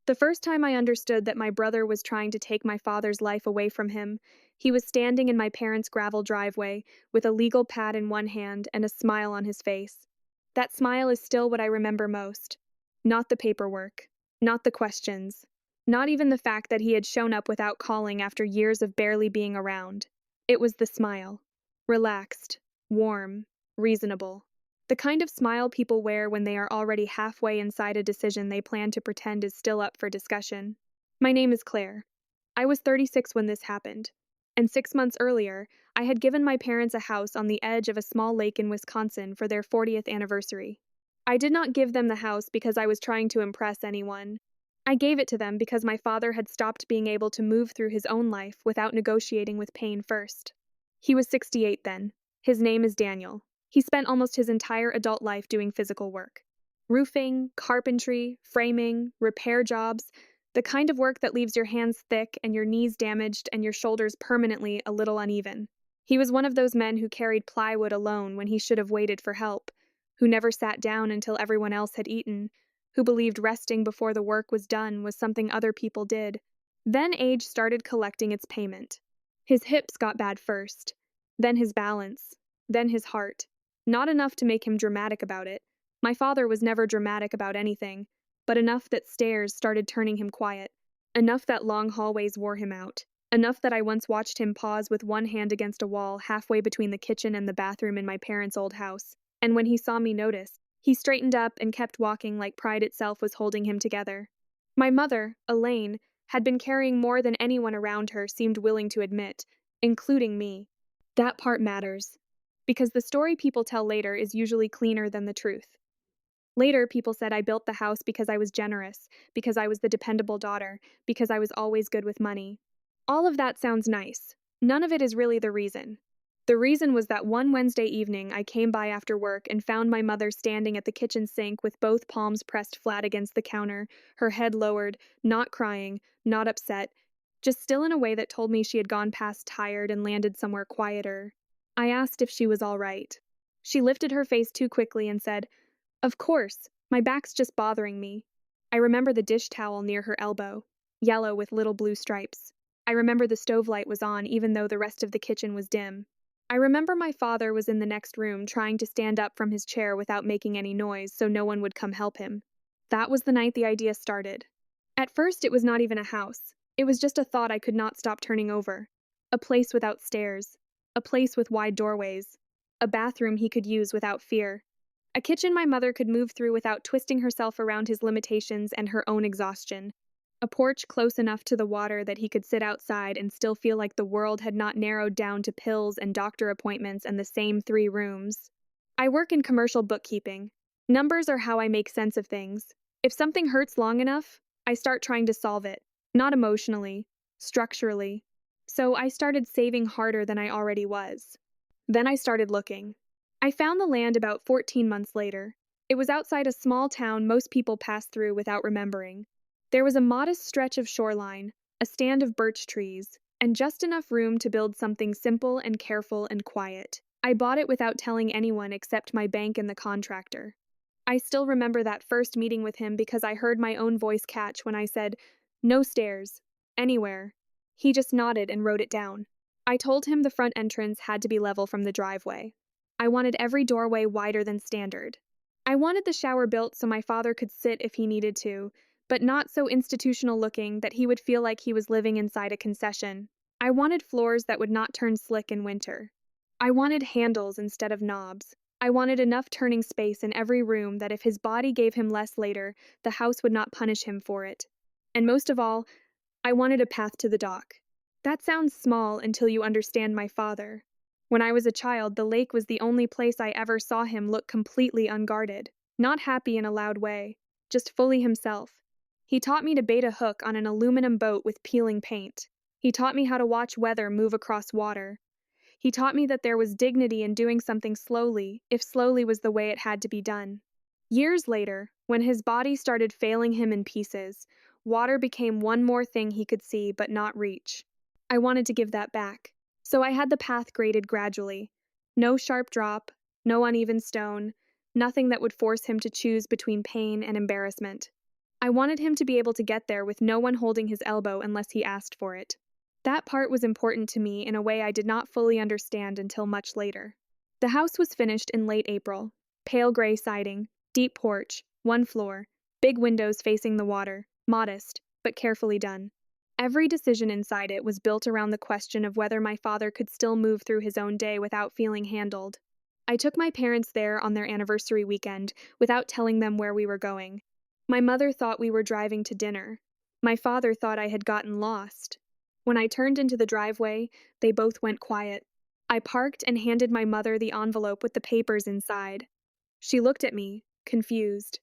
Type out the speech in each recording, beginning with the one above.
The first time I understood that my brother was trying to take my father's life away from him, he was standing in my parents' gravel driveway with a legal pad in one hand and a smile on his face. That smile is still what I remember most. Not the paperwork, not the questions, not even the fact that he had shown up without calling after years of barely being around. It was the smile. Relaxed, warm, reasonable. The kind of smile people wear when they are already halfway inside a decision they plan to pretend is still up for discussion. My name is Claire. I was 36 when this happened. And 6 months earlier, I had given my parents a house on the edge of a small lake in Wisconsin for their 40th anniversary. I did not give them the house because I was trying to impress anyone. I gave it to them because my father had stopped being able to move through his own life without negotiating with pain first. He was 68 then. His name is Daniel. He spent almost his entire adult life doing physical work. Roofing, carpentry, framing, repair jobs, the kind of work that leaves your hands thick and your knees damaged and your shoulders permanently a little uneven. He was one of those men who carried plywood alone when he should have waited for help, who never sat down until everyone else had eaten, who believed resting before the work was done was something other people did. Then age started collecting its payment. His hips got bad first, then his balance, then his heart. Not enough to make him dramatic about it. My father was never dramatic about anything, but enough that stairs started turning him quiet, enough that long hallways wore him out, enough that I once watched him pause with one hand against a wall halfway between the kitchen and the bathroom in my parents' old house, and when he saw me notice, he straightened up and kept walking like pride itself was holding him together. My mother, Elaine, had been carrying more than anyone around her seemed willing to admit, including me. That part matters, because the story people tell later is usually cleaner than the truth. Later, people said I built the house because I was generous, because I was the dependable daughter, because I was always good with money. All of that sounds nice. None of it is really the reason. The reason was that one Wednesday evening I came by after work and found my mother standing at the kitchen sink with both palms pressed flat against the counter, her head lowered, not crying, not upset, just still in a way that told me she had gone past tired and landed somewhere quieter. I asked if she was all right. She lifted her face too quickly and said, "Of course, my back's just bothering me." I remember the dish towel near her elbow, yellow with little blue stripes. I remember the stove light was on even though the rest of the kitchen was dim. I remember my father was in the next room trying to stand up from his chair without making any noise so no one would come help him. That was the night the idea started. At first, it was not even a house. It was just a thought I could not stop turning over. A place without stairs. A place with wide doorways. A bathroom he could use without fear. A kitchen my mother could move through without twisting herself around his limitations and her own exhaustion. A porch close enough to the water that he could sit outside and still feel like the world had not narrowed down to pills and doctor appointments and the same 3 rooms. I work in commercial bookkeeping. Numbers are how I make sense of things. If something hurts long enough, I start trying to solve it. Not emotionally, structurally. So I started saving harder than I already was. Then I started looking. I found the land about 14 months later. It was outside a small town most people pass through without remembering. There was a modest stretch of shoreline, a stand of birch trees, and just enough room to build something simple and careful and quiet. I bought it without telling anyone except my bank and the contractor. I still remember that first meeting with him because I heard my own voice catch when I said, "No stairs. Anywhere." He just nodded and wrote it down. I told him the front entrance had to be level from the driveway. I wanted every doorway wider than standard. I wanted the shower built so my father could sit if he needed to, but not so institutional looking that he would feel like he was living inside a concession. I wanted floors that would not turn slick in winter. I wanted handles instead of knobs. I wanted enough turning space in every room that if his body gave him less later, the house would not punish him for it. And most of all, I wanted a path to the dock. That sounds small until you understand my father. When I was a child, the lake was the only place I ever saw him look completely unguarded, not happy in a loud way, just fully himself. He taught me to bait a hook on an aluminum boat with peeling paint. He taught me how to watch weather move across water. He taught me that there was dignity in doing something slowly, if slowly was the way it had to be done. Years later, when his body started failing him in pieces, water became one more thing he could see but not reach. I wanted to give that back. So I had the path graded gradually. No sharp drop, no uneven stone, nothing that would force him to choose between pain and embarrassment. I wanted him to be able to get there with no one holding his elbow unless he asked for it. That part was important to me in a way I did not fully understand until much later. The house was finished in late April. Pale gray siding, deep porch, one floor, big windows facing the water, modest, but carefully done. Every decision inside it was built around the question of whether my father could still move through his own day without feeling handled. I took my parents there on their anniversary weekend without telling them where we were going. My mother thought we were driving to dinner. My father thought I had gotten lost. When I turned into the driveway, they both went quiet. I parked and handed my mother the envelope with the papers inside. She looked at me, confused.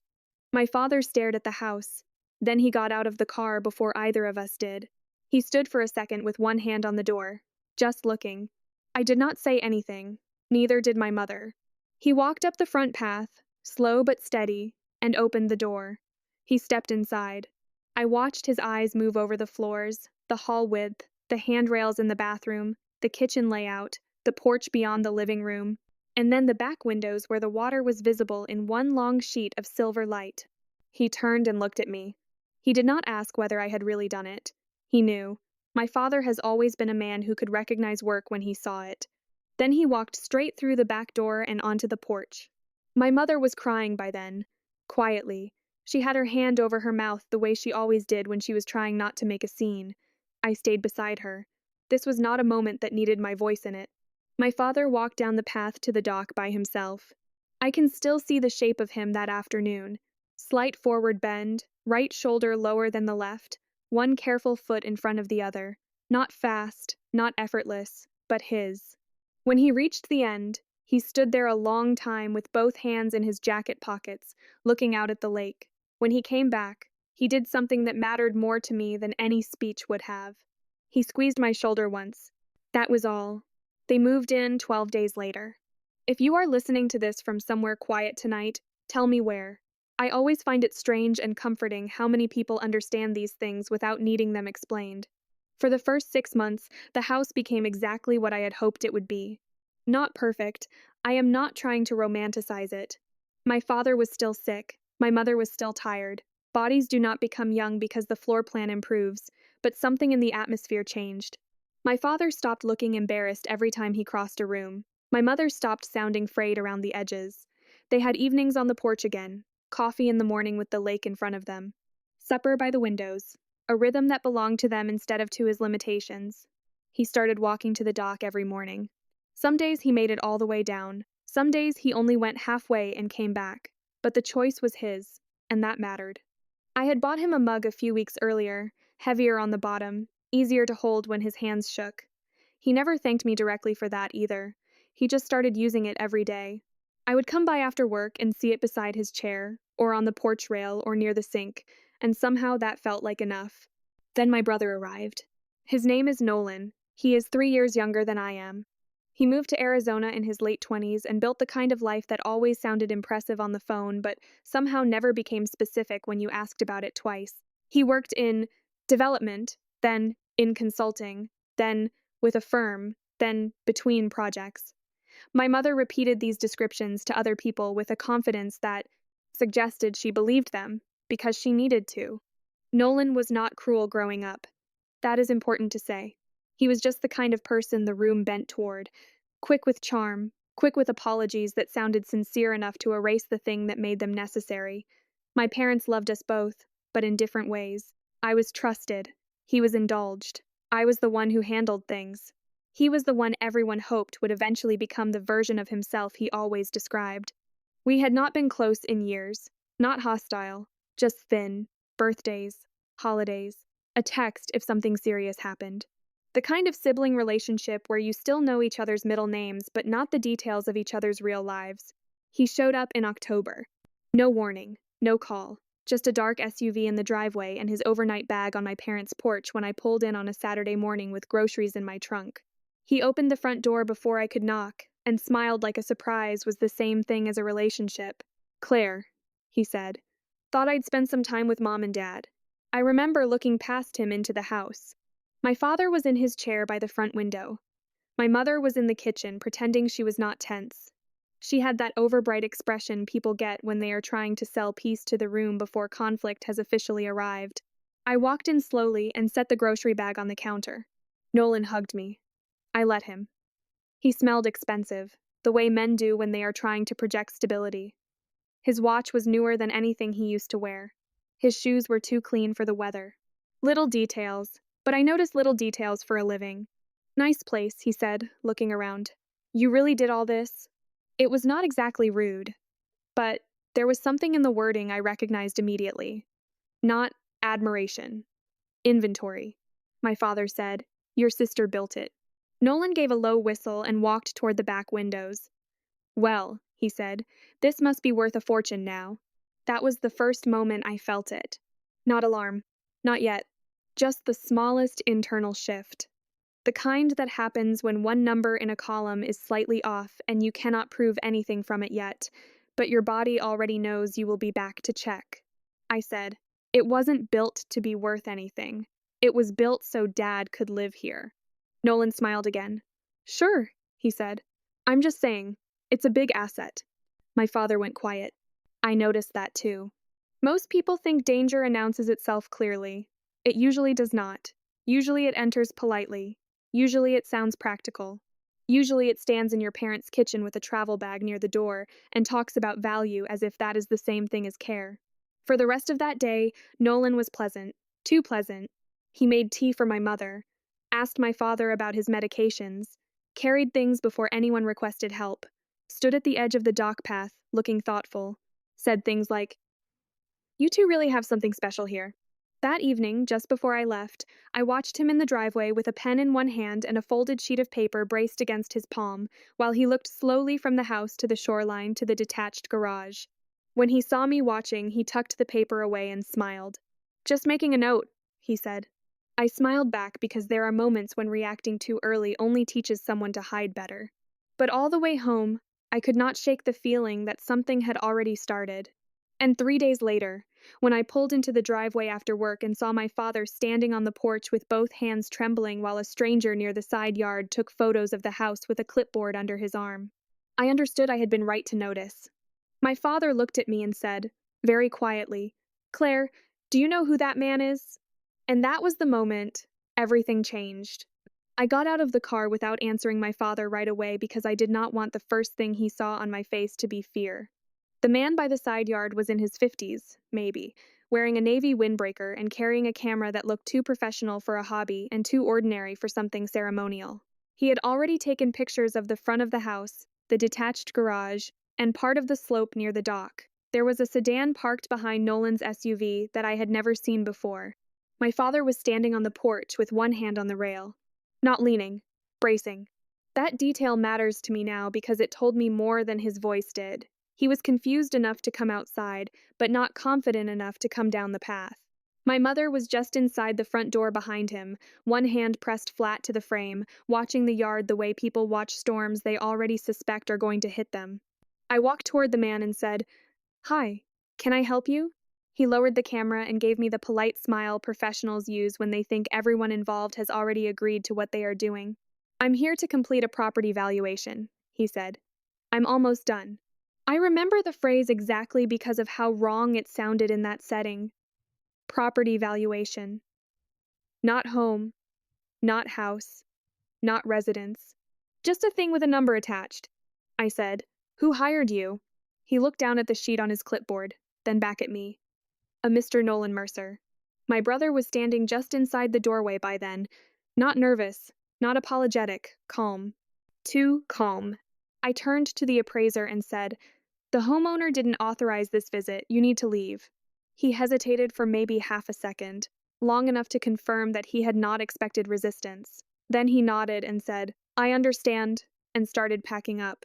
My father stared at the house. Then he got out of the car before either of us did. He stood for a second with one hand on the door, just looking. I did not say anything, neither did my mother. He walked up the front path, slow but steady, and opened the door. He stepped inside. I watched his eyes move over the floors, the hall width, the handrails in the bathroom, the kitchen layout, the porch beyond the living room, and then the back windows where the water was visible in one long sheet of silver light. He turned and looked at me. He did not ask whether I had really done it. He knew. My father has always been a man who could recognize work when he saw it. Then he walked straight through the back door and onto the porch. My mother was crying by then, quietly. She had her hand over her mouth the way she always did when she was trying not to make a scene. I stayed beside her. This was not a moment that needed my voice in it. My father walked down the path to the dock by himself. I can still see the shape of him that afternoon. Slight forward bend, right shoulder lower than the left, one careful foot in front of the other. Not fast, not effortless, but his. When he reached the end, he stood there a long time with both hands in his jacket pockets, looking out at the lake. When he came back, he did something that mattered more to me than any speech would have. He squeezed my shoulder once. That was all. They moved in 12 days later. If you are listening to this from somewhere quiet tonight, tell me where. I always find it strange and comforting how many people understand these things without needing them explained. For the first 6 months, the house became exactly what I had hoped it would be. Not perfect. I am not trying to romanticize it. My father was still sick. My mother was still tired. Bodies do not become young because the floor plan improves, but something in the atmosphere changed. My father stopped looking embarrassed every time he crossed a room. My mother stopped sounding frayed around the edges. They had evenings on the porch again, coffee in the morning with the lake in front of them. Supper by the windows, a rhythm that belonged to them instead of to his limitations. He started walking to the dock every morning. Some days he made it all the way down. Some days he only went halfway and came back. But the choice was his, and that mattered. I had bought him a mug a few weeks earlier, heavier on the bottom, easier to hold when his hands shook. He never thanked me directly for that either. He just started using it every day. I would come by after work and see it beside his chair, or on the porch rail, or near the sink, and somehow that felt like enough. Then my brother arrived. His name is Nolan. He is 3 years younger than I am. He moved to Arizona in his late 20s and built the kind of life that always sounded impressive on the phone but somehow never became specific when you asked about it twice. He worked in development, then in consulting, then with a firm, then between projects. My mother repeated these descriptions to other people with a confidence that suggested she believed them because she needed to. Nolan was not cruel growing up. That is important to say. He was just the kind of person the room bent toward, quick with charm, quick with apologies that sounded sincere enough to erase the thing that made them necessary. My parents loved us both, but in different ways. I was trusted. He was indulged. I was the one who handled things. He was the one everyone hoped would eventually become the version of himself he always described. We had not been close in years, not hostile, just thin, birthdays, holidays, a text if something serious happened. The kind of sibling relationship where you still know each other's middle names but not the details of each other's real lives. He showed up in October. No warning, no call, just a dark SUV in the driveway and his overnight bag on my parents' porch when I pulled in on a Saturday morning with groceries in my trunk. He opened the front door before I could knock and smiled like a surprise was the same thing as a relationship. "Claire," he said, "thought I'd spend some time with Mom and Dad." I remember looking past him into the house. My father was in his chair by the front window. My mother was in the kitchen, pretending she was not tense. She had that overbright expression people get when they are trying to sell peace to the room before conflict has officially arrived. I walked in slowly and set the grocery bag on the counter. Nolan hugged me. I let him. He smelled expensive, the way men do when they are trying to project stability. His watch was newer than anything he used to wear. His shoes were too clean for the weather. Little details, but I notice little details for a living. Nice place, he said, looking around. You really did all this? It was not exactly rude, but there was something in the wording I recognized immediately. Not admiration. Inventory. My father said, Your sister built it. Nolan gave a low whistle and walked toward the back windows. Well, he said, this must be worth a fortune now. That was the first moment I felt it. Not alarm. Not yet. Just the smallest internal shift. The kind that happens when one number in a column is slightly off and you cannot prove anything from it yet, but your body already knows you will be back to check. I said, it wasn't built to be worth anything. It was built so Dad could live here. Nolan smiled again. Sure, he said. I'm just saying, it's a big asset. My father went quiet. I noticed that too. Most people think danger announces itself clearly. It usually does not. Usually it enters politely. Usually it sounds practical. Usually it stands in your parents' kitchen with a travel bag near the door and talks about value as if that is the same thing as care. For the rest of that day, Nolan was pleasant. Too pleasant. He made tea for my mother, asked my father about his medications, carried things before anyone requested help, stood at the edge of the dock path, looking thoughtful, said things like, You two really have something special here. That evening, just before I left, I watched him in the driveway with a pen in one hand and a folded sheet of paper braced against his palm, while he looked slowly from the house to the shoreline to the detached garage. When he saw me watching, he tucked the paper away and smiled. Just making a note, he said. I smiled back because there are moments when reacting too early only teaches someone to hide better. But all the way home, I could not shake the feeling that something had already started. And 3 days later, when I pulled into the driveway after work and saw my father standing on the porch with both hands trembling while a stranger near the side yard took photos of the house with a clipboard under his arm, I understood I had been right to notice. My father looked at me and said, very quietly, Claire, do you know who that man is? And that was the moment everything changed. I got out of the car without answering my father right away because I did not want the first thing he saw on my face to be fear. The man by the side yard was in his 50s, maybe, wearing a navy windbreaker and carrying a camera that looked too professional for a hobby and too ordinary for something ceremonial. He had already taken pictures of the front of the house, the detached garage, and part of the slope near the dock. There was a sedan parked behind Nolan's SUV that I had never seen before. My father was standing on the porch with one hand on the rail. Not leaning, bracing. That detail matters to me now because it told me more than his voice did. He was confused enough to come outside, but not confident enough to come down the path. My mother was just inside the front door behind him, one hand pressed flat to the frame, watching the yard the way people watch storms they already suspect are going to hit them. I walked toward the man and said, Hi, can I help you? He lowered the camera and gave me the polite smile professionals use when they think everyone involved has already agreed to what they are doing. I'm here to complete a property valuation, he said. I'm almost done. I remember the phrase exactly because of how wrong it sounded in that setting. Property valuation. Not home, not house, not residence. Just a thing with a number attached. I said, Who hired you? He looked down at the sheet on his clipboard, then back at me. A Mr. Nolan Mercer. My brother was standing just inside the doorway by then, not nervous, not apologetic, calm. Too calm. I turned to the appraiser and said, The homeowner didn't authorize this visit, you need to leave. He hesitated for maybe half a second, long enough to confirm that he had not expected resistance. Then he nodded and said, I understand, and started packing up.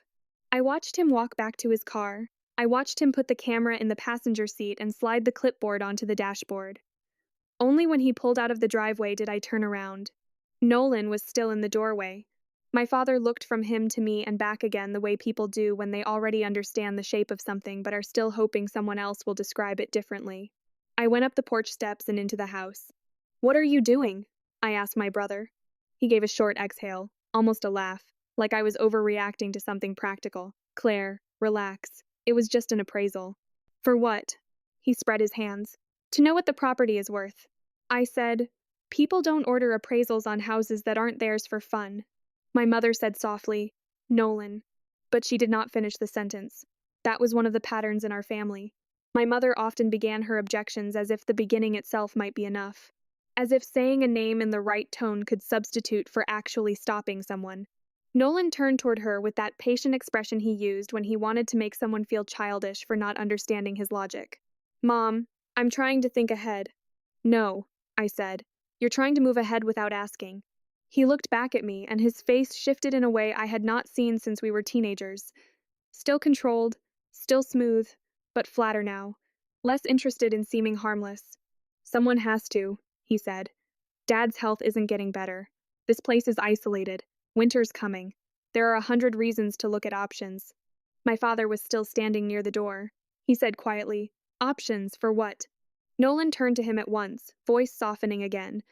I watched him walk back to his car. I watched him put the camera in the passenger seat and slide the clipboard onto the dashboard. Only when he pulled out of the driveway did I turn around. Nolan was still in the doorway. My father looked from him to me and back again the way people do when they already understand the shape of something but are still hoping someone else will describe it differently. I went up the porch steps and into the house. What are you doing? I asked my brother. He gave a short exhale, almost a laugh, like I was overreacting to something practical. Claire, Relax. It was just an appraisal. For what? He spread his hands. To know what the property is worth. I said, people don't order appraisals on houses that aren't theirs for fun. My mother said softly, Nolan. But she did not finish the sentence. That was one of the patterns in our family. My mother often began her objections as if the beginning itself might be enough. As if saying a name in the right tone could substitute for actually stopping someone. Nolan turned toward her with that patient expression he used when he wanted to make someone feel childish for not understanding his logic. Mom, I'm trying to think ahead. No, I said. You're trying to move ahead without asking. He looked back at me, and his face shifted in a way I had not seen since we were teenagers. Still controlled, still smooth, but flatter now. Less interested in seeming harmless. Someone has to, he said. Dad's health isn't getting better. This place is isolated. Winter's coming. There are 100 reasons to look at options. My father was still standing near the door. He said quietly, Options for what? Nolan turned to him at once, voice softening again.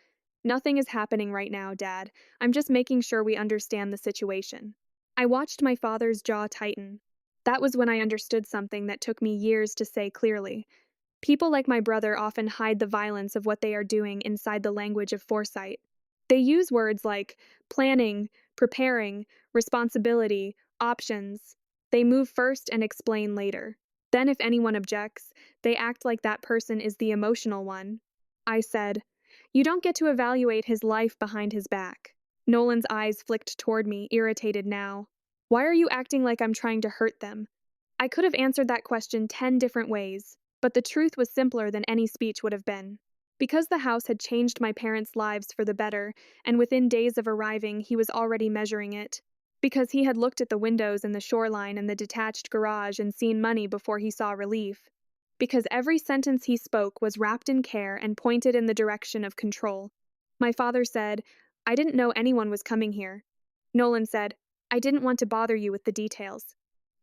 Nothing is happening right now, Dad. I'm just making sure we understand the situation. I watched my father's jaw tighten. That was when I understood something that took me years to say clearly. People like my brother often hide the violence of what they are doing inside the language of foresight. They use words like planning, preparing, responsibility, options. They move first and explain later. Then, if anyone objects, they act like that person is the emotional one. I said, You don't get to evaluate his life behind his back. Nolan's eyes flicked toward me, irritated now. Why are you acting like I'm trying to hurt them? I could have answered that question 10 different ways, but the truth was simpler than any speech would have been. Because the house had changed my parents' lives for the better, and within days of arriving he was already measuring it. Because he had looked at the windows and the shoreline and the detached garage and seen money before he saw relief. Because every sentence he spoke was wrapped in care and pointed in the direction of control. My father said, I didn't know anyone was coming here. Nolan said, I didn't want to bother you with the details.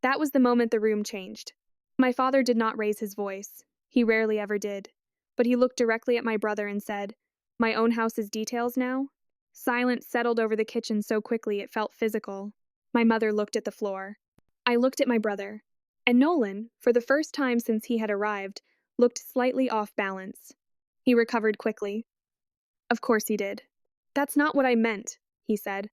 That was the moment the room changed. My father did not raise his voice. He rarely ever did. But he looked directly at my brother and said, My own house's details now? Silence settled over the kitchen so quickly it felt physical. My mother looked at the floor. I looked at my brother. And Nolan, for the first time since he had arrived, looked slightly off balance. He recovered quickly. Of course he did. That's not what I meant, he said.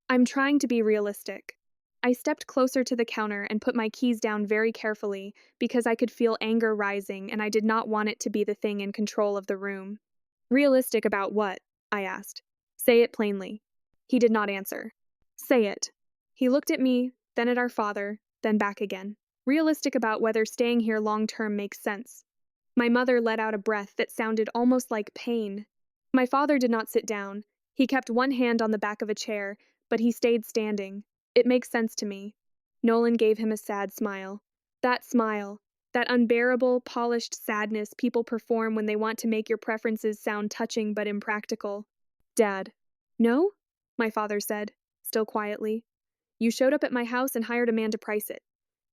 I'm trying to be realistic. I stepped closer to the counter and put my keys down very carefully because I could feel anger rising and I did not want it to be the thing in control of the room. Realistic about what? I asked. Say it plainly. He did not answer. Say it. He looked at me, then at our father, then back again. Realistic about whether staying here long-term makes sense. My mother let out a breath that sounded almost like pain. My father did not sit down. He kept one hand on the back of a chair, but he stayed standing. It makes sense to me. Nolan gave him a sad smile. That smile, that unbearable, polished sadness people perform when they want to make your preferences sound touching but impractical. Dad. No? My father said, still quietly. You showed up at my house and hired a man to price it.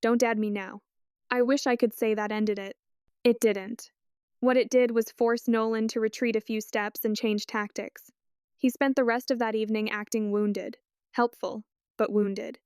Don't dad me now. I wish I could say that ended it. It didn't. What it did was force Nolan to retreat a few steps and change tactics. He spent the rest of that evening acting wounded. Helpful, but wounded.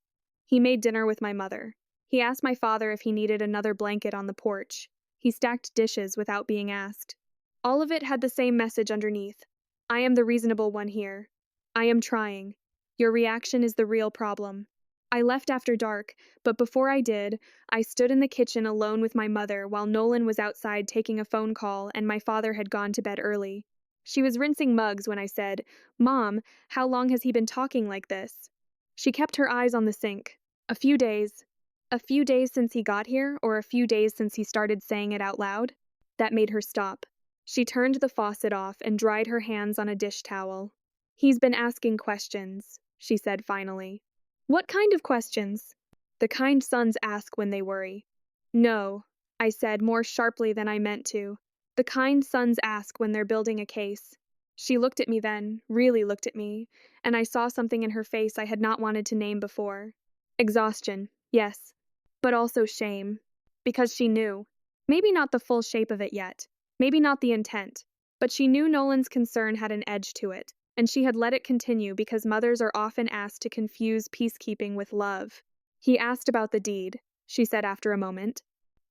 He made dinner with my mother. He asked my father if he needed another blanket on the porch. He stacked dishes without being asked. All of it had the same message underneath. I am the reasonable one here. I am trying. Your reaction is the real problem. I left after dark, but before I did, I stood in the kitchen alone with my mother while Nolan was outside taking a phone call and my father had gone to bed early. She was rinsing mugs when I said, Mom, how long has he been talking like this? She kept her eyes on the sink. A few days. A few days since he got here, or a few days since he started saying it out loud? That made her stop. She turned the faucet off and dried her hands on a dish towel. He's been asking questions, she said finally. What kind of questions? The kind sons ask when they worry. No, I said more sharply than I meant to. The kind sons ask when they're building a case. She looked at me then, really looked at me, and I saw something in her face I had not wanted to name before. Exhaustion, yes, but also shame. Because she knew. Maybe not the full shape of it yet, maybe not the intent, but she knew Nolan's concern had an edge to it, and she had let it continue because mothers are often asked to confuse peacekeeping with love. He asked about the deed. she said after a moment.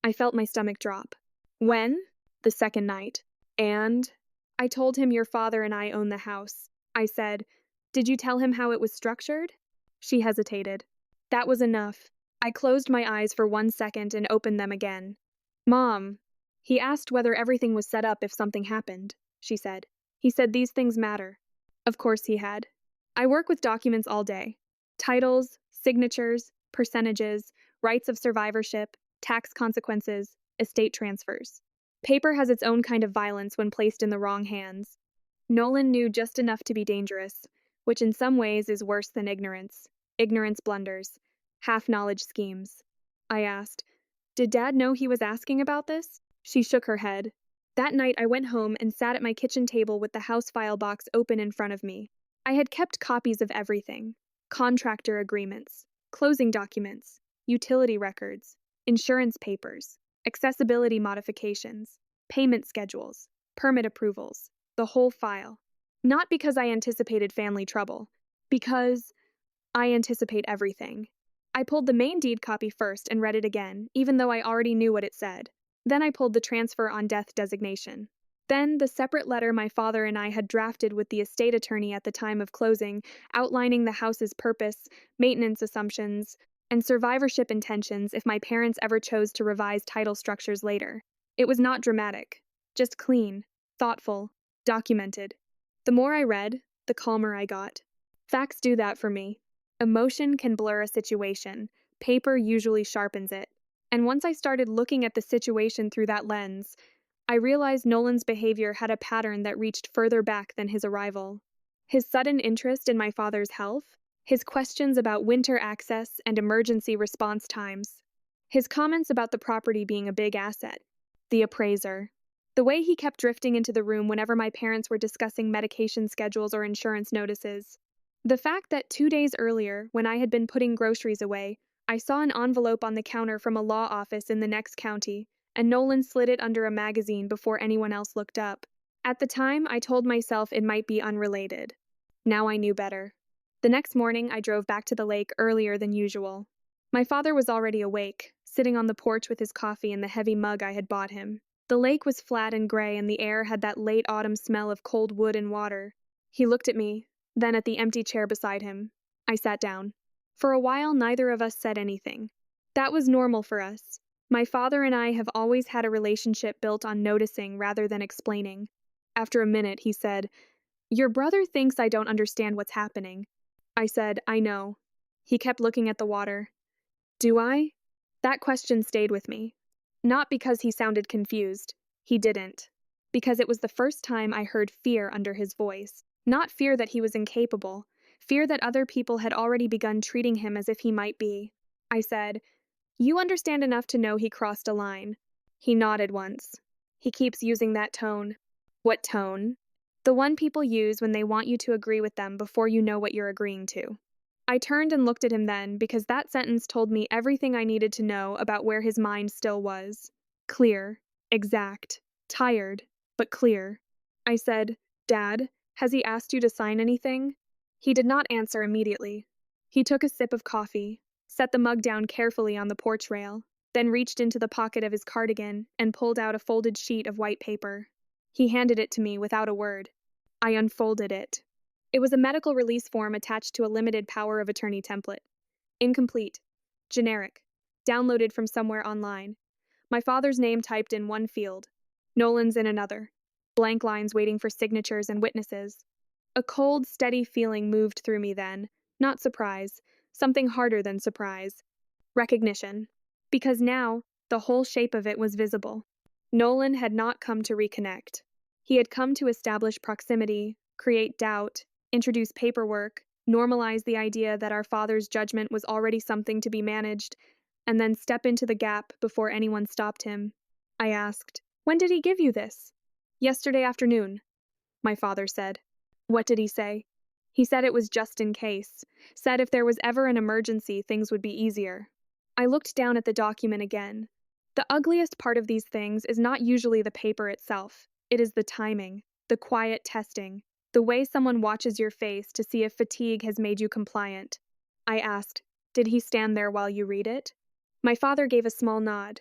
I felt my stomach drop. When? The second night. And? I told him your father and I own the house. I said, did you tell him how it was structured? She hesitated. That was enough. I closed my eyes for 1 second and opened them again. Mom. He asked whether everything was set up if something happened, she said. He said these things matter. Of course he had. I work with documents all day. Titles, signatures, percentages, rights of survivorship, tax consequences, estate transfers. Paper has its own kind of violence when placed in the wrong hands. Nolan knew just enough to be dangerous, which in some ways is worse than ignorance. Ignorance blunders. Half-knowledge schemes. I asked, did Dad know he was asking about this? She shook her head. That night I went home and sat at my kitchen table with the house file box open in front of me. I had kept copies of everything. Contractor agreements, closing documents, utility records, insurance papers, accessibility modifications, payment schedules, permit approvals, the whole file. Not because I anticipated family trouble, because I anticipate everything. I pulled the main deed copy first and read it again, even though I already knew what it said. Then I pulled the transfer on death designation. Then the separate letter my father and I had drafted with the estate attorney at the time of closing, outlining the house's purpose, maintenance assumptions, and survivorship intentions if my parents ever chose to revise title structures later. It was not dramatic, just clean, thoughtful, documented. The more I read, the calmer I got. Facts do that for me. Emotion can blur a situation. Paper usually sharpens it. And once I started looking at the situation through that lens, I realized Nolan's behavior had a pattern that reached further back than his arrival. His sudden interest in my father's health, his questions about winter access and emergency response times, his comments about the property being a big asset, the appraiser, the way he kept drifting into the room whenever my parents were discussing medication schedules or insurance notices. The fact that 2 days earlier, when I had been putting groceries away, I saw an envelope on the counter from a law office in the next county, and Nolan slid it under a magazine before anyone else looked up. At the time, I told myself it might be unrelated. Now I knew better. The next morning, I drove back to the lake earlier than usual. My father was already awake, sitting on the porch with his coffee in the heavy mug I had bought him. The lake was flat and gray, and the air had that late autumn smell of cold wood and water. He looked at me, then at the empty chair beside him. I sat down. For a while, neither of us said anything. That was normal for us. My father and I have always had a relationship built on noticing rather than explaining. After a minute, he said, your brother thinks I don't understand what's happening. I said, I know. He kept looking at the water. Do I? That question stayed with me. Not because he sounded confused. He didn't. Because it was the first time I heard fear under his voice. Not fear that he was incapable. Fear that other people had already begun treating him as if he might be. I said, you understand enough to know he crossed a line. He nodded once. He keeps using that tone. What tone? The one people use when they want you to agree with them before you know what you're agreeing to. I turned and looked at him then because that sentence told me everything I needed to know about where his mind still was. Clear, exact, tired, but clear. I said, Dad, has he asked you to sign anything? He did not answer immediately. He took a sip of coffee, set the mug down carefully on the porch rail, then reached into the pocket of his cardigan and pulled out a folded sheet of white paper. He handed it to me without a word. I unfolded it. It was a medical release form attached to a limited power of attorney template. Incomplete. Generic. Downloaded from somewhere online. My father's name typed in one field. Nolan's in another. Blank lines waiting for signatures and witnesses. A cold, steady feeling moved through me then. Not surprise. Something harder than surprise. Recognition. Because now, the whole shape of it was visible. Nolan had not come to reconnect. He had come to establish proximity, create doubt, introduce paperwork, normalize the idea that our father's judgment was already something to be managed, and then step into the gap before anyone stopped him. I asked, when did he give you this? Yesterday afternoon, my father said. What did he say? He said it was just in case, said if there was ever an emergency, things would be easier. I looked down at the document again. The ugliest part of these things is not usually the paper itself. It is the timing, the quiet testing, the way someone watches your face to see if fatigue has made you compliant. I asked, did he stand there while you read it? My father gave a small nod.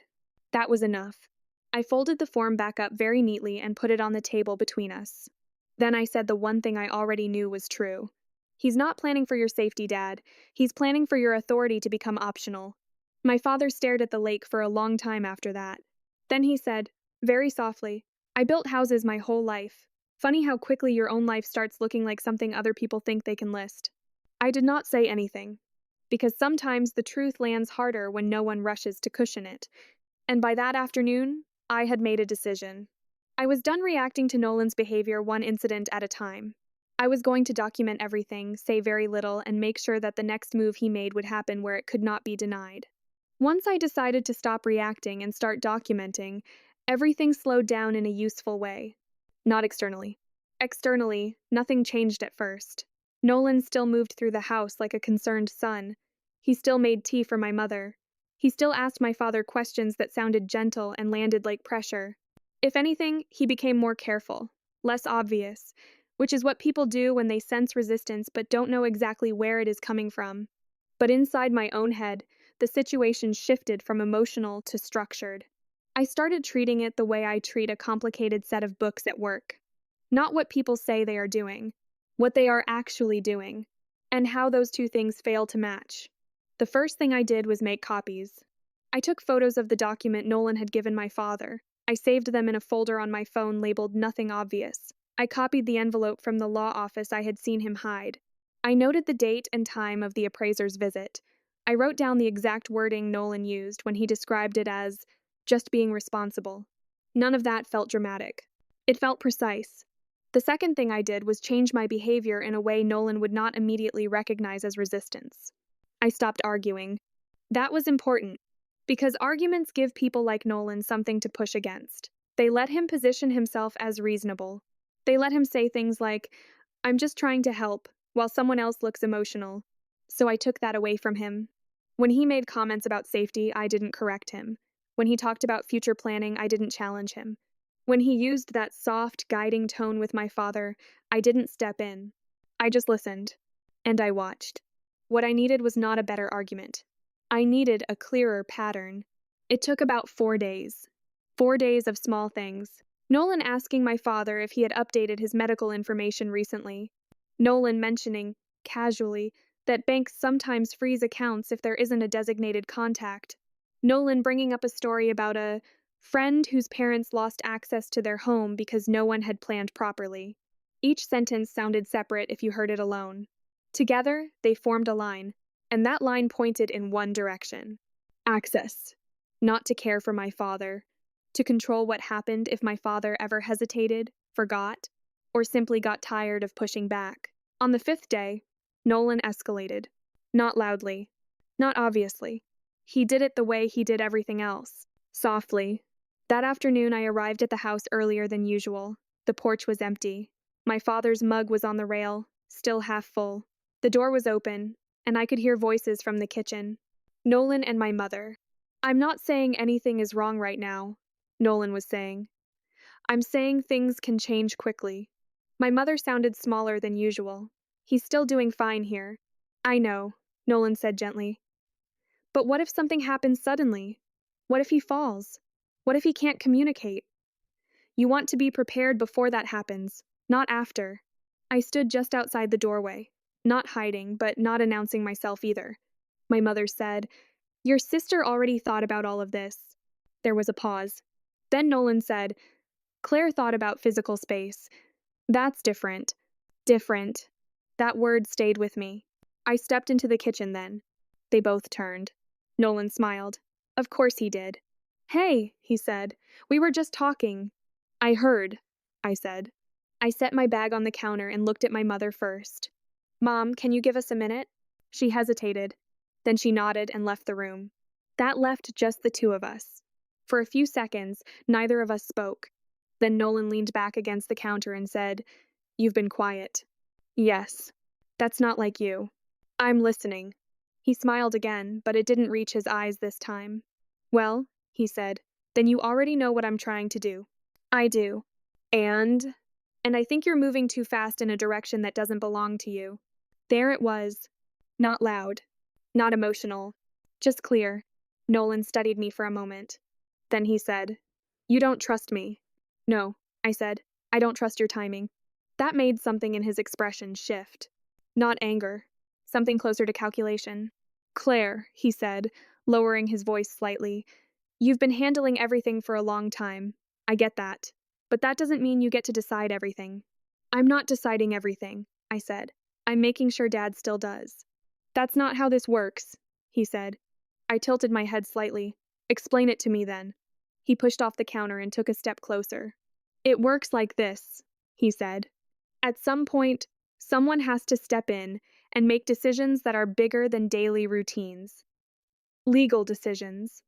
That was enough. I folded the form back up very neatly and put it on the table between us. Then I said the one thing I already knew was true. He's not planning for your safety, Dad. He's planning for your authority to become optional. My father stared at the lake for a long time after that. Then he said, very softly, I built houses my whole life. Funny how quickly your own life starts looking like something other people think they can list. I did not say anything, because sometimes the truth lands harder when no one rushes to cushion it. And by that afternoon, I had made a decision. I was done reacting to Nolan's behavior one incident at a time. I was going to document everything, say very little, and make sure that the next move he made would happen where it could not be denied. Once I decided to stop reacting and start documenting, everything slowed down in a useful way. Not externally. Externally, nothing changed at first. Nolan still moved through the house like a concerned son. He still made tea for my mother. He still asked my father questions that sounded gentle and landed like pressure. If anything, he became more careful, less obvious, which is what people do when they sense resistance but don't know exactly where it is coming from. But inside my own head, the situation shifted from emotional to structured. I started treating it the way I treat a complicated set of books at work. Not what people say they are doing, what they are actually doing, and how those two things fail to match. The first thing I did was make copies. I took photos of the document Nolan had given my father. I saved them in a folder on my phone labeled Nothing Obvious. I copied the envelope from the law office I had seen him hide. I noted the date and time of the appraiser's visit. I wrote down the exact wording Nolan used when he described it as just being responsible. None of that felt dramatic. It felt precise. The second thing I did was change my behavior in a way Nolan would not immediately recognize as resistance. I stopped arguing. That was important, because arguments give people like Nolan something to push against. They let him position himself as reasonable. They let him say things like, I'm just trying to help, while someone else looks emotional. So I took that away from him. When he made comments about safety, I didn't correct him. When he talked about future planning, I didn't challenge him. When he used that soft, guiding tone with my father, I didn't step in. I just listened. And I watched. What I needed was not a better argument. I needed a clearer pattern. It took about 4 days. 4 days of small things. Nolan asking my father if he had updated his medical information recently. Nolan mentioning, casually, that banks sometimes freeze accounts if there isn't a designated contact. Nolan bringing up a story about a friend whose parents lost access to their home because no one had planned properly. Each sentence sounded separate if you heard it alone. Together, they formed a line, and that line pointed in one direction. Access. Not to care for my father. To control what happened if my father ever hesitated, forgot, or simply got tired of pushing back. On the 5th day, Nolan escalated. Not loudly. Not obviously. He did it the way he did everything else. Softly. That afternoon I arrived at the house earlier than usual. The porch was empty. My father's mug was on the rail, still half full. The door was open, and I could hear voices from the kitchen. Nolan and my mother. I'm not saying anything is wrong right now, Nolan was saying. I'm saying things can change quickly. My mother sounded smaller than usual. He's still doing fine here. I know, Nolan said gently. But what if something happens suddenly? What if he falls? What if he can't communicate? You want to be prepared before that happens, not after. I stood just outside the doorway, not hiding, but not announcing myself either. My mother said, Your sister already thought about all of this. There was a pause. Then Nolan said, Claire thought about physical space. That's different. Different. That word stayed with me. I stepped into the kitchen then. They both turned. Nolan smiled. Of course he did. Hey, he said. We were just talking. I heard, I said. I set my bag on the counter and looked at my mother first. Mom, can you give us a minute? She hesitated. Then she nodded and left the room. That left just the two of us. For a few seconds, neither of us spoke. Then Nolan leaned back against the counter and said, You've been quiet. Yes. That's not like you. I'm listening. He smiled again, but it didn't reach his eyes this time. Well, he said, then you already know what I'm trying to do. I do. And I think you're moving too fast in a direction that doesn't belong to you. There it was. Not loud. Not emotional. Just clear. Nolan studied me for a moment. Then he said, "You don't trust me." "No," I said. "I don't trust your timing." That made something in his expression shift. Not anger. Something closer to calculation. "Claire," he said, lowering his voice slightly, "you've been handling everything for a long time. I get that. But that doesn't mean you get to decide everything." "I'm not deciding everything," I said. "I'm making sure Dad still does." "That's not how this works," he said. I tilted my head slightly. "Explain it to me then." He pushed off the counter and took a step closer. "It works like this," he said. "At some point, someone has to step in and make decisions that are bigger than daily routines. Legal decisions,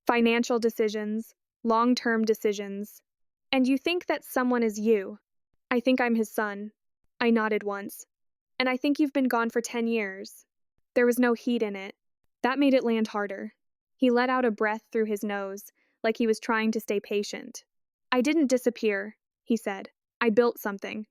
financial decisions, long-term decisions. And you think that someone is you." "I think I'm his son." I nodded once. "And I think you've been gone for 10 years. There was no heat in it. That made it land harder. He let out a breath through his nose, like he was trying to stay patient. "I didn't disappear," he said. "I built something."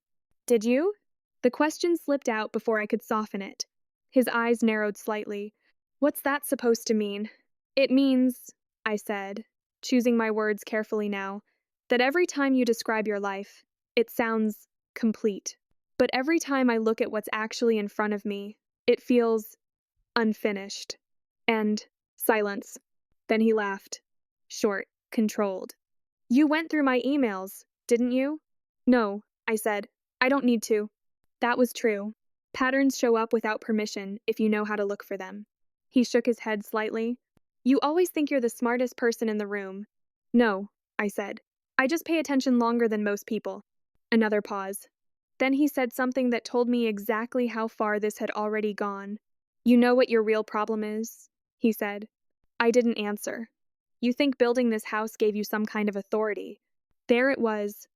"Did you?" The question slipped out before I could soften it. His eyes narrowed slightly. "What's that supposed to mean?" "It means," I said, choosing my words carefully now, "that every time you describe your life, it sounds complete. But every time I look at what's actually in front of me, it feels unfinished." And silence. Then he laughed. Short, controlled. "You went through my emails, didn't you?" "No," I said. "I don't need to." That was true. Patterns show up without permission if you know how to look for them. He shook his head slightly. "You always think you're the smartest person in the room." "No," I said. "I just pay attention longer than most people." Another pause. Then he said something that told me exactly how far this had already gone. "You know what your real problem is?" he said. I didn't answer. "You think building this house gave you some kind of authority." There it was.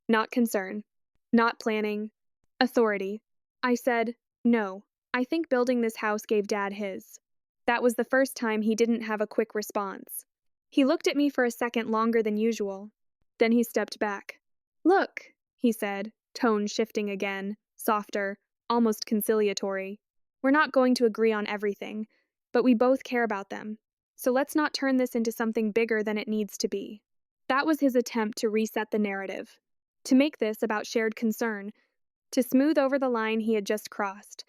Not concern. Not planning. Authority. I said, "No, I think building this house gave Dad his." That was the first time he didn't have a quick response. He looked at me for a second longer than usual. Then he stepped back. "Look," he said, tone shifting again, softer, almost conciliatory. "We're not going to agree on everything, but we both care about them. So let's not turn this into something bigger than it needs to be." That was his attempt to reset the narrative, to make this about shared concern, to smooth over the line he had just crossed.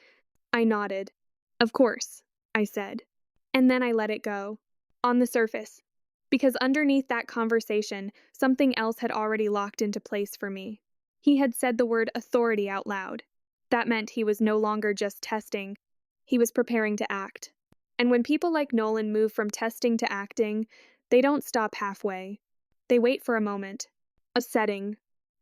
I nodded. "Of course," I said. And then I let it go. On the surface. Because underneath that conversation, something else had already locked into place for me. He had said the word authority out loud. That meant he was no longer just testing. He was preparing to act. And when people like Nolan move from testing to acting, they don't stop halfway. They wait for a moment. A setting.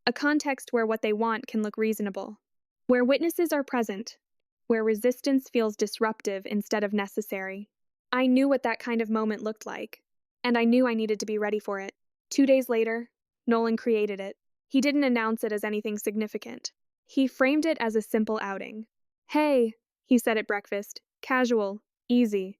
A context where what they want can look reasonable. Where witnesses are present. Where resistance feels disruptive instead of necessary. I knew what that kind of moment looked like. And I knew I needed to be ready for it. 2 days later, Nolan created it. He didn't announce it as anything significant. He framed it as a simple outing. "Hey," he said at breakfast. "Casual. Easy.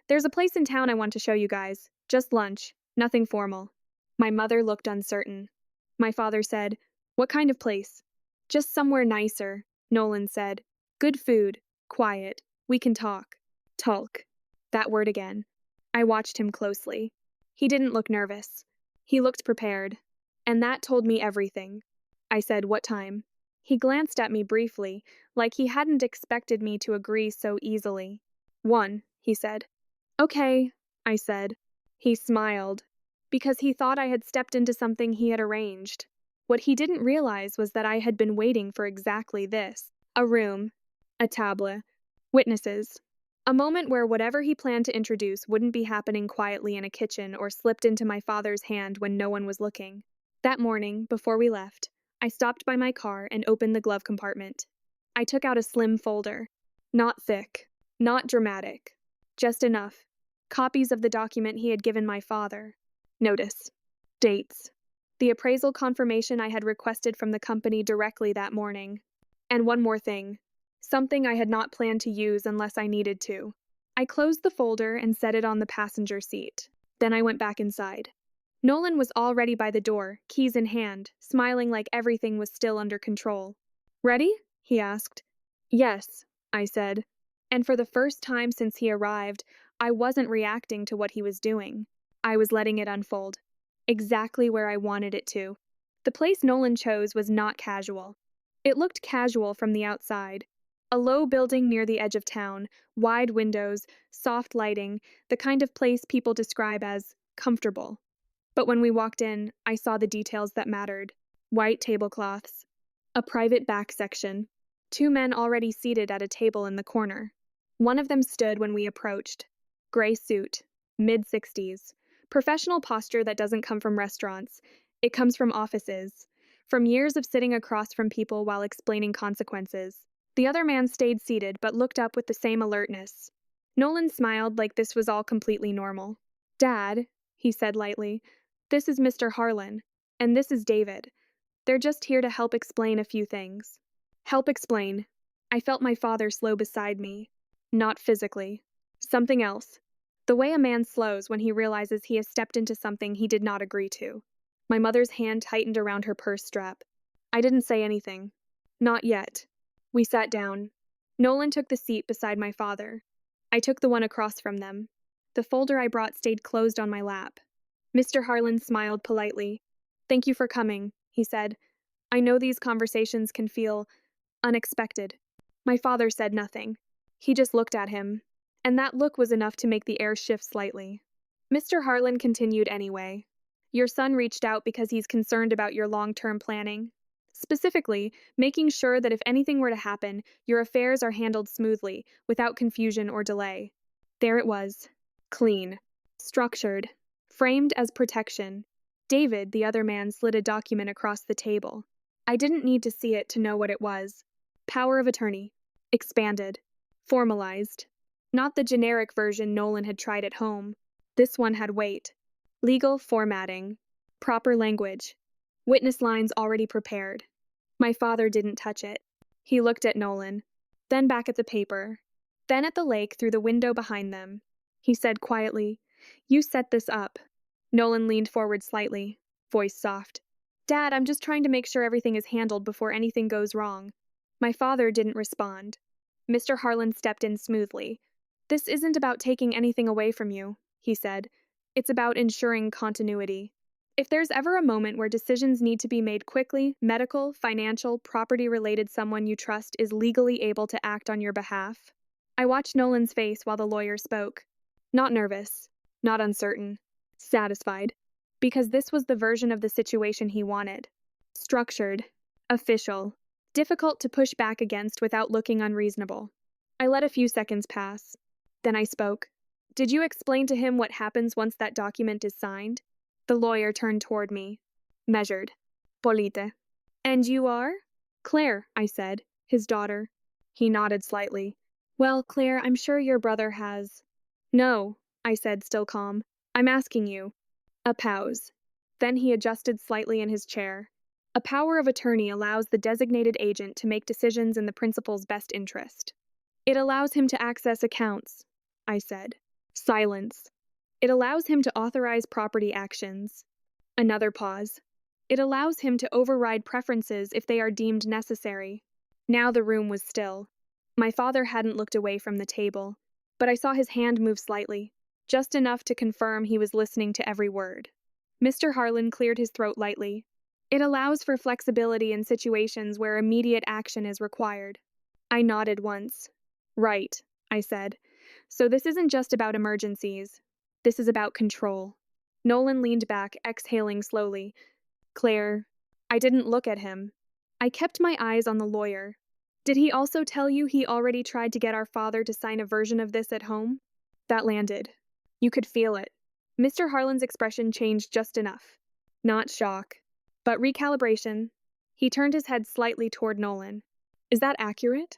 There's a place in town I want to show you guys. Just lunch. Nothing formal." My mother looked uncertain. My father said, "What kind of place?" "Just somewhere nicer," Nolan said. "Good food. Quiet. We can talk." Talk. That word again. I watched him closely. He didn't look nervous. He looked prepared. And that told me everything. I said, "What time?" He glanced at me briefly, like he hadn't expected me to agree so easily. "1," he said. "Okay," I said. He smiled, because he thought I had stepped into something he had arranged. What he didn't realize was that I had been waiting for exactly this. A room. A table. Witnesses. A moment where whatever he planned to introduce wouldn't be happening quietly in a kitchen or slipped into my father's hand when no one was looking. That morning, before we left, I stopped by my car and opened the glove compartment. I took out a slim folder. Not thick. Not dramatic. Just enough. Copies of the document he had given my father. Notice. Dates. The appraisal confirmation I had requested from the company directly that morning. And one more thing. Something I had not planned to use unless I needed to. I closed the folder and set it on the passenger seat. Then I went back inside. Nolan was already by the door, keys in hand, smiling like everything was still under control. "Ready?" he asked. "Yes," I said. And for the first time since he arrived, I wasn't reacting to what he was doing. I was letting it unfold. Exactly where I wanted it to. The place Nolan chose was not casual. It looked casual from the outside. A low building near the edge of town, wide windows, soft lighting, the kind of place people describe as comfortable. But when we walked in, I saw the details that mattered. White tablecloths, a private back section, two men already seated at a table in the corner. One of them stood when we approached. Gray suit, mid-60s. Professional posture that doesn't come from restaurants. It comes from offices. From years of sitting across from people while explaining consequences. The other man stayed seated but looked up with the same alertness. Nolan smiled like this was all completely normal. "Dad," he said lightly, "this is Mr. Harlan, and this is David. They're just here to help explain a few things." Help explain. I felt my father slow beside me. Not physically. Something else. The way a man slows when he realizes he has stepped into something he did not agree to. My mother's hand tightened around her purse strap. I didn't say anything. Not yet. We sat down. Nolan took the seat beside my father. I took the one across from them. The folder I brought stayed closed on my lap. Mr. Harlan smiled politely. "Thank you for coming," he said. "I know these conversations can feel unexpected." My father said nothing. He just looked at him, and that look was enough to make the air shift slightly. Mr. Harlan continued anyway. "Your son reached out because he's concerned about your long-term planning. Specifically, making sure that if anything were to happen, your affairs are handled smoothly, without confusion or delay." There it was. Clean. Structured. Framed as protection. David, the other man, slid a document across the table. I didn't need to see it to know what it was. Power of attorney. Expanded. Formalized. Not the generic version Nolan had tried at home. This one had weight. Legal formatting. Proper language. Witness lines already prepared. My father didn't touch it. He looked at Nolan. Then back at the paper. Then at the lake through the window behind them. He said quietly, "You set this up." Nolan leaned forward slightly, voice soft. "Dad, I'm just trying to make sure everything is handled before anything goes wrong." My father didn't respond. Mr. Harlan stepped in smoothly. "This isn't about taking anything away from you," he said. "It's about ensuring continuity. If there's ever a moment where decisions need to be made quickly, medical, financial, property-related, someone you trust is legally able to act on your behalf." I watched Nolan's face while the lawyer spoke. Not nervous, not uncertain, satisfied. Because this was the version of the situation he wanted. Structured, official, difficult to push back against without looking unreasonable. I let a few seconds pass. Then I spoke. "Did you explain to him what happens once that document is signed?" The lawyer turned toward me. Measured. Polite. "And you are?" "Claire," I said. "His daughter." He nodded slightly. "Well, Claire, I'm sure your brother has—" "No," I said, still calm. "I'm asking you." A pause. Then he adjusted slightly in his chair. "A power of attorney allows the designated agent to make decisions in the principal's best interest. It allows him to access accounts," I said. Silence. "It allows him to authorize property actions." Another pause. "It allows him to override preferences if they are deemed necessary." Now the room was still. My father hadn't looked away from the table, but I saw his hand move slightly, just enough to confirm he was listening to every word. Mr. Harlan cleared his throat lightly. "It allows for flexibility in situations where immediate action is required." I nodded once. "Right," I said. "So this isn't just about emergencies. This is about control." Nolan leaned back, exhaling slowly. "Claire." I didn't look at him. I kept my eyes on the lawyer. "Did he also tell you he already tried to get our father to sign a version of this at home?" That landed. You could feel it. Mr. Harlan's expression changed just enough. Not shock, but recalibration. He turned his head slightly toward Nolan. "Is that accurate?"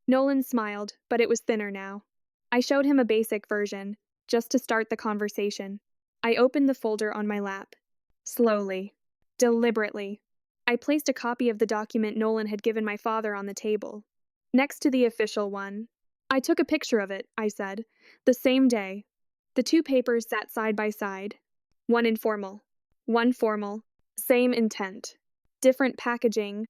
Nolan smiled, but it was thinner now. I showed him a basic version, just to start the conversation. I opened the folder on my lap. Slowly, deliberately, I placed a copy of the document Nolan had given my father on the table, next to the official one. "I took a picture of it," I said, "the same day." The two papers sat side by side. One informal, one formal, same intent, different packaging.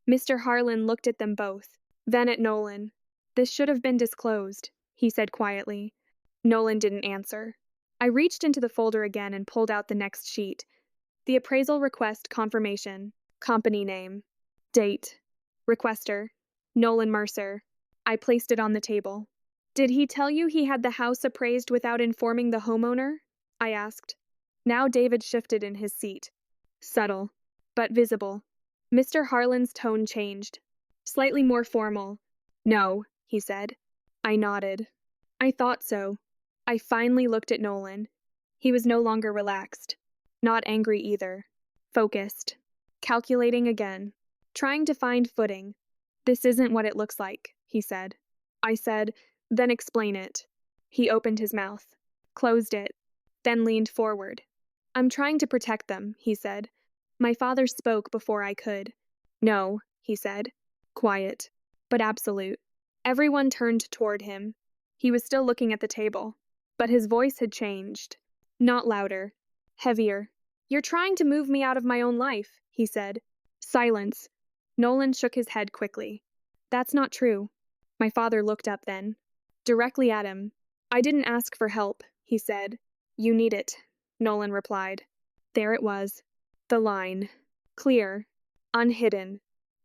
Mr. Harlan looked at them both, then at Nolan. "This should have been disclosed," he said quietly. Nolan didn't answer. I reached into the folder again and pulled out the next sheet. The appraisal request confirmation. Company name. Date. Requester. Nolan Mercer. I placed it on the table. Did he tell you he had the house appraised without informing the homeowner? I asked. Now David shifted in his seat. Subtle, but visible. Mr. Harlan's tone changed. Slightly more formal. No, he said. I nodded. I thought so. I finally looked at Nolan. He was no longer relaxed. Not angry either. Focused. Calculating again. Trying to find footing. This isn't what it looks like, he said. I said, then explain it. He opened his mouth, closed it, then leaned forward. I'm trying to protect them, he said. My father spoke before I could. No, he said. Quiet, but absolute. Everyone turned toward him. He was still looking at the table, but his voice had changed. Not louder, heavier. You're trying to move me out of my own life, he said. Silence. Nolan shook his head quickly. That's not true. My father looked up then, directly at him. I didn't ask for help, he said. You need it, Nolan replied. There it was. The line. Clear. Unhidden.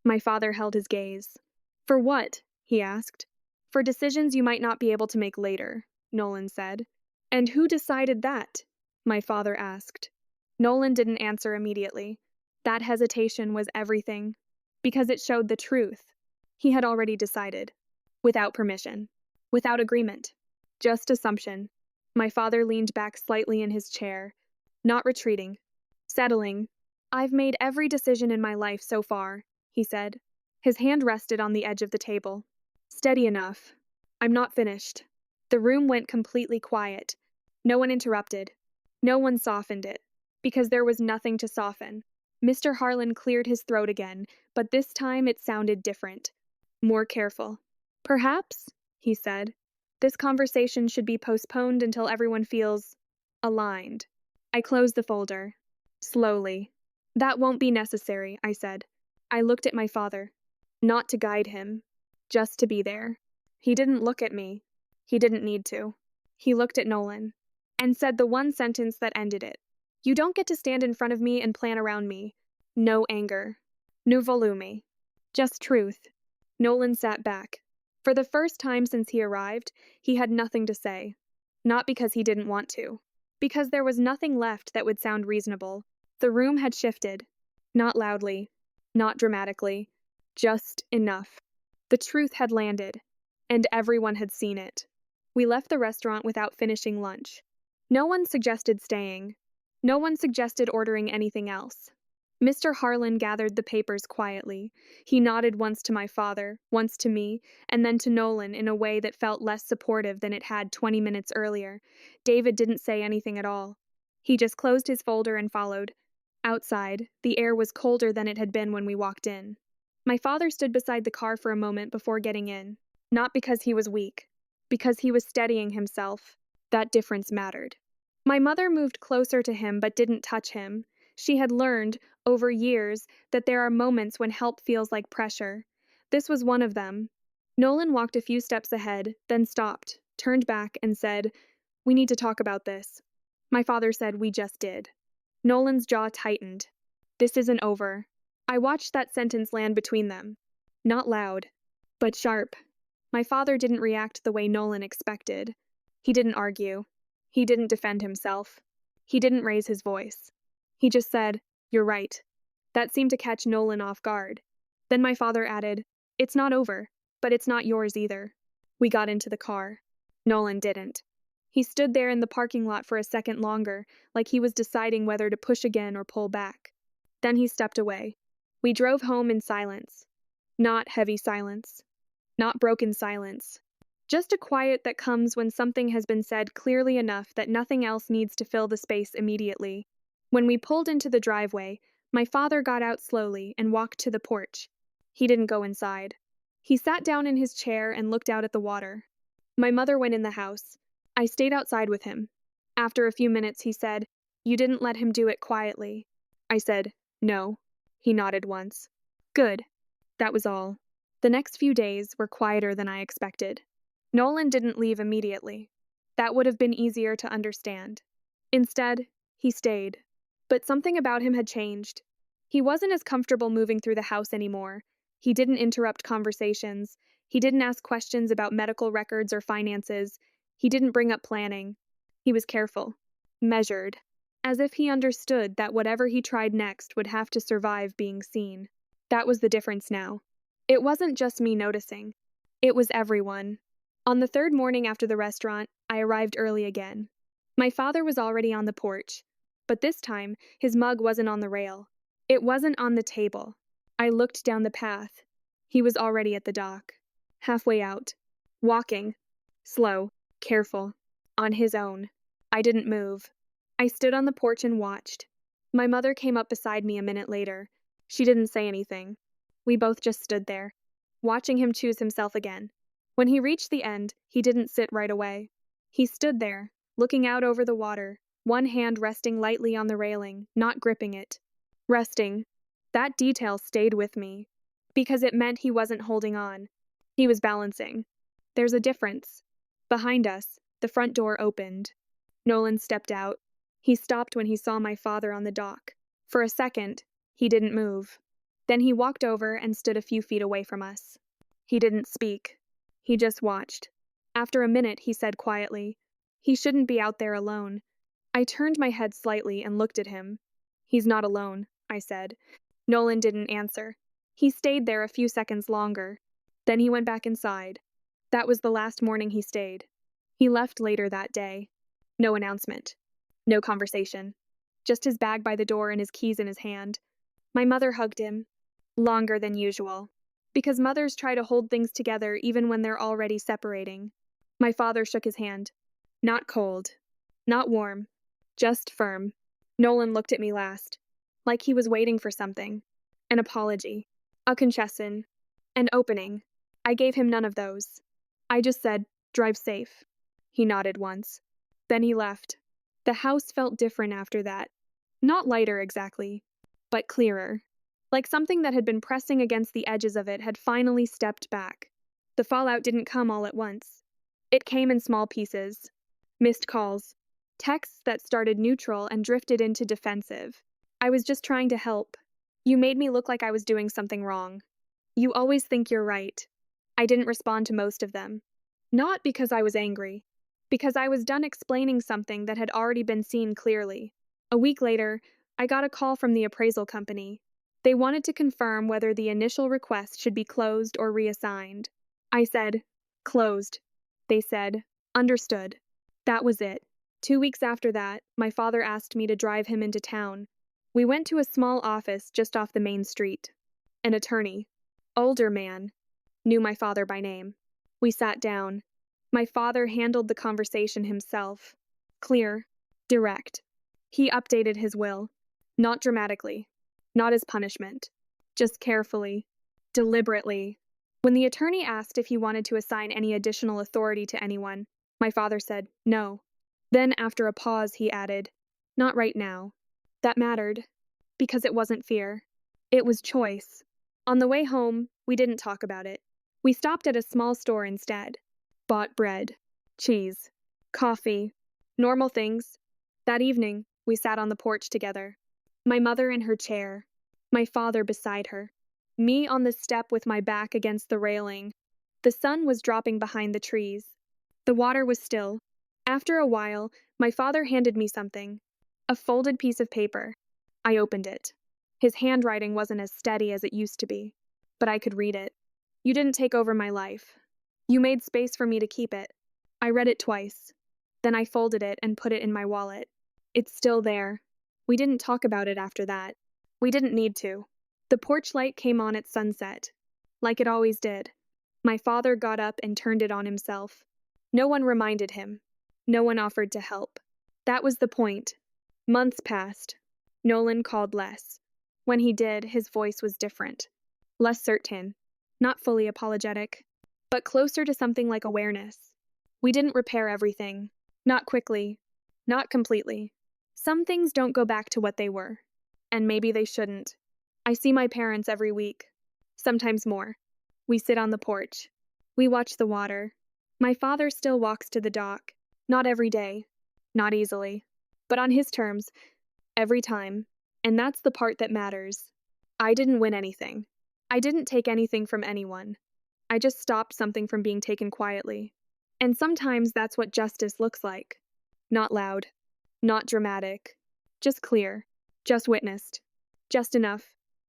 My father held his gaze. For what? He asked. For decisions you might not be able to make later, Nolan said. And who decided that? My father asked. Nolan didn't answer immediately. That hesitation was everything, because it showed the truth. He had already decided. Without permission. Without agreement. Just assumption. My father leaned back slightly in his chair, not retreating. Settling. I've made every decision in my life so far, he said. His hand rested on the edge of the table. Steady enough. I'm not finished. The room went completely quiet. No one interrupted. No one softened it, because there was nothing to soften. Mr. Harlan cleared his throat again, but this time it sounded different. More careful. Perhaps, he said, this conversation should be postponed until everyone feels aligned. I closed the folder. Slowly. That won't be necessary, I said. I looked at my father. Not to guide him. Just to be there. He didn't look at me. He didn't need to. He looked at Nolan and said the one sentence that ended it. You don't get to stand in front of me and plan around me. No anger. No volume. Just truth. Nolan sat back. For the first time since he arrived, he had nothing to say. Not because he didn't want to. Because there was nothing left that would sound reasonable. The room had shifted. Not loudly. Not dramatically. Just enough. The truth had landed. And everyone had seen it. We left the restaurant without finishing lunch. No one suggested staying. No one suggested ordering anything else. Mr. Harlan gathered the papers quietly. He nodded once to my father, once to me, and then to Nolan in a way that felt less supportive than it had 20 minutes earlier. David didn't say anything at all. He just closed his folder and followed. Outside, the air was colder than it had been when we walked in. My father stood beside the car for a moment before getting in. Not because he was weak. Because he was steadying himself. That difference mattered. My mother moved closer to him but didn't touch him. She had learned, over years, that there are moments when help feels like pressure. This was one of them. Nolan walked a few steps ahead, then stopped, turned back, and said, "We need to talk about this." My father said, "We just did." Nolan's jaw tightened. "This isn't over." I watched that sentence land between them. Not loud, but sharp. My father didn't react the way Nolan expected. He didn't argue. He didn't defend himself. He didn't raise his voice. He just said, "You're right." That seemed to catch Nolan off guard. Then my father added, "It's not over, but it's not yours either." We got into the car. Nolan didn't. He stood there in the parking lot for a second longer, like he was deciding whether to push again or pull back. Then he stepped away. We drove home in silence. Not heavy silence. Not broken silence. Just a quiet that comes when something has been said clearly enough that nothing else needs to fill the space immediately. When we pulled into the driveway, my father got out slowly and walked to the porch. He didn't go inside. He sat down in his chair and looked out at the water. My mother went in the house. I stayed outside with him. After a few minutes, he said, "You didn't let him do it quietly." I said, "No." He nodded once. "Good." That was all. The next few days were quieter than I expected. Nolan didn't leave immediately. That would have been easier to understand. Instead, he stayed. But something about him had changed. He wasn't as comfortable moving through the house anymore. He didn't interrupt conversations. He didn't ask questions about medical records or finances. He didn't bring up planning. He was careful, measured, as if he understood that whatever he tried next would have to survive being seen. That was the difference now. It wasn't just me noticing. It was everyone. On the third morning after the restaurant, I arrived early again. My father was already on the porch, but this time his mug wasn't on the rail. It wasn't on the table. I looked down the path. He was already at the dock, halfway out, walking, slow, careful, on his own. I didn't move. I stood on the porch and watched. My mother came up beside me a minute later. She didn't say anything. We both just stood there, watching him choose himself again. When he reached the end, he didn't sit right away. He stood there, looking out over the water, one hand resting lightly on the railing, not gripping it. Resting. That detail stayed with me, because it meant he wasn't holding on. He was balancing. There's a difference. Behind us, the front door opened. Nolan stepped out. He stopped when he saw my father on the dock. For a second, he didn't move. Then he walked over and stood a few feet away from us. He didn't speak. He just watched. After a minute, he said quietly, "He shouldn't be out there alone." I turned my head slightly and looked at him. "He's not alone," I said. Nolan didn't answer. He stayed there a few seconds longer. Then he went back inside. That was the last morning he stayed. He left later that day. No announcement. No conversation. Just his bag by the door and his keys in his hand. My mother hugged him. Longer than usual. Because mothers try to hold things together even when they're already separating. My father shook his hand. Not cold. Not warm. Just firm. Nolan looked at me last. Like he was waiting for something. An apology. A concession. An opening. I gave him none of those. I just said, "Drive safe." He nodded once. Then he left. The house felt different after that. Not lighter exactly, but clearer. Like something that had been pressing against the edges of it had finally stepped back. The fallout didn't come all at once. It came in small pieces. Missed calls. Texts that started neutral and drifted into defensive. I was just trying to help. You made me look like I was doing something wrong. You always think you're right. I didn't respond to most of them. Not because I was angry. Because I was done explaining something that had already been seen clearly. A week later, I got a call from the appraisal company. They wanted to confirm whether the initial request should be closed or reassigned. I said, "Closed." They said, "Understood." That was it. 2 weeks after that, my father asked me to drive him into town. We went to a small office just off the main street. An attorney, older man, knew my father by name. We sat down. My father handled the conversation himself. Clear, direct. He updated his will. Not dramatically. Not as punishment. Just carefully. Deliberately. When the attorney asked if he wanted to assign any additional authority to anyone, my father said no. Then, after a pause, he added, "Not right now." That mattered. Because it wasn't fear. It was choice. On the way home, we didn't talk about it. We stopped at a small store instead. Bought bread, cheese, coffee, normal things. That evening, we sat on the porch together. My mother in her chair, my father beside her, me on the step with my back against the railing. The sun was dropping behind the trees. The water was still. After a while, my father handed me something. A folded piece of paper. I opened it. His handwriting wasn't as steady as it used to be, but I could read it. "You didn't take over my life. You made space for me to keep it." I read it twice. Then I folded it and put it in my wallet. It's still there. We didn't talk about it after that. We didn't need to. The porch light came on at sunset, like it always did. My father got up and turned it on himself. No one reminded him. No one offered to help. That was the point. Months passed. Nolan called less. When he did, his voice was different. Less certain. Not fully apologetic, but closer to something like awareness. We didn't repair everything. Not quickly. Not completely. Some things don't go back to what they were. And maybe they shouldn't. I see my parents every week. Sometimes more. We sit on the porch. We watch the water. My father still walks to the dock. Not every day, not easily, but on his terms, every time. And that's the part that matters. I didn't win anything. I didn't take anything from anyone. I just stopped something from being taken quietly. And sometimes that's what justice looks like. Not loud, not dramatic, just clear, just witnessed, just enough